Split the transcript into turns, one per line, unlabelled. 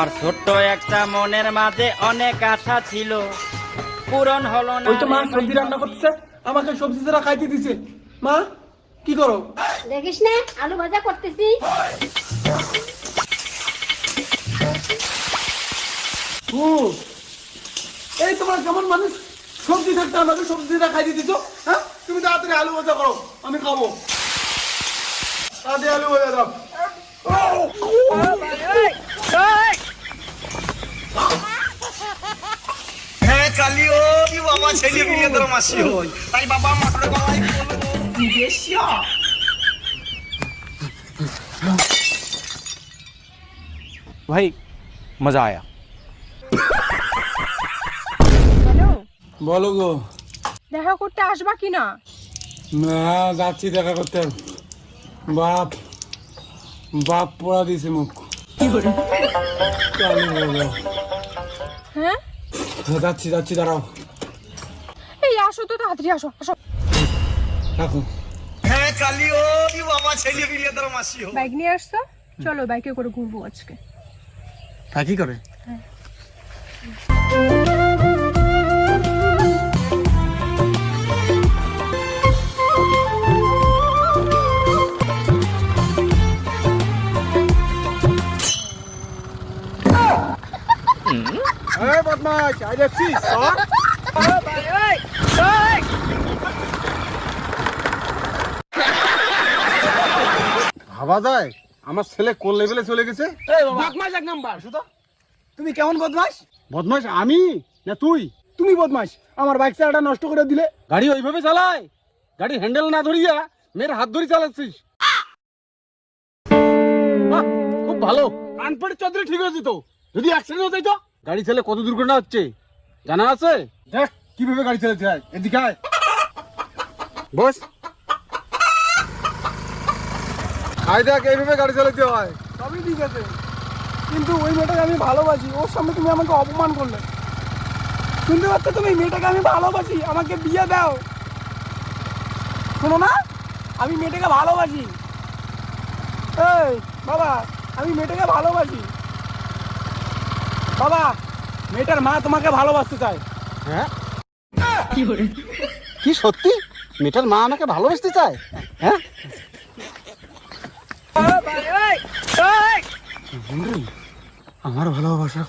আমার ছোট্ট একটা মনের মাঝে অনেক আশা ছিল, পূরণ হলো না।
ওই তো মা সবজি রান্না করতেছে, আমাকে সবজি ছাড়া খাইতে দিছে। মা কি করো?
দেখিস না আলু ভাজা করতেছি।
এই তোমার কেমন মানুষ, সবজি থাকতে আমাকে সবজিটা খাইতে দিছো। হ্যাঁ, তুমি তাড়াতাড়ি আলু ভাজা করো, আমি খাবো। তাড়াতাড়ি আলু ভাজা দাও।
হ্যাঁ কালিও কি বাবা ছেলে বিয়ে তোর মাসি হই তাই বাবা মাঠে গলাই বলবো বিদেশিয়া
भाई मजा आया।
হ্যালো,
বলো গো।
দেখা করতে আসবা কিনা?
না, যাচ্ছি দেখা করতে। বাপ বাপ পড়া দিছে মুখ। আলু ভাজা।
হ্যাঁ,
যাচ্ছি যাচ্ছি, দাঁড়াও।
এই আসো তো, তাড়াতাড়ি আসো আসো।
রাখো।
হ্যাঁ কালিও কি বাবা ছেলে বিয়ে তোর মাসি হই
বাইক নিয়ে আসছো, চলো বাইকে করে ঘুরবো আজকে।
তা কি করে?
বদমাশ, আই দেখছিস?
ভাবা যায় আমার ছেলে কোন লেভেলে চলে গেছে।
বদমাশ এক নাম্বার। শুধু তুমি কেমন বদমাশ?
বদমাস আমি না তুই?
তুমি বদমাশ, আমার বাইক চালাটা নষ্ট করে দিলে।
গাড়ি ওইভাবে চালায়, গাড়ি হ্যান্ডেল না ধরিয়া মেয়ের হাত ধরে চালাচ্ছিস। বাহ, খুব ভালো। কানপাড়ি চৌধুরী ঠিক আছে তো, যদি অ্যাক্সিডেন্ট হতো তো গাড়ি ছেলে কত দুর্ঘটনা হচ্ছে জানা আছে? দেখ কিভাবে গাড়ি চালাতে হয়, এদিকে আয়। বস, আয় দেখ এইভাবে গাড়ি চালাতে হয়।
সবই ঠিক আছে, কিন্তু ওই মেয়েটাকে আমি ভালোবাসি, ওর সামনে তুমি আমাকে অপমান করলে। শুনতে পাচ্ছ তুমি? মেয়েটাকে আমি ভালোবাসি, আমাকে বিয়ে দাও। শোনো না, আমি মেয়েটাকে ভালোবাসি। এই বাবা, আমি মেয়েটাকে ভালোবাসি। বাবা, মেয়েটার মা তোমাকে ভালোবাসতে চায়।
হ্যাঁ, কি সত্যি মেয়েটার মা আমাকে ভালোবাসতে চায়? হ্যাঁ, আমার ভালোবাসা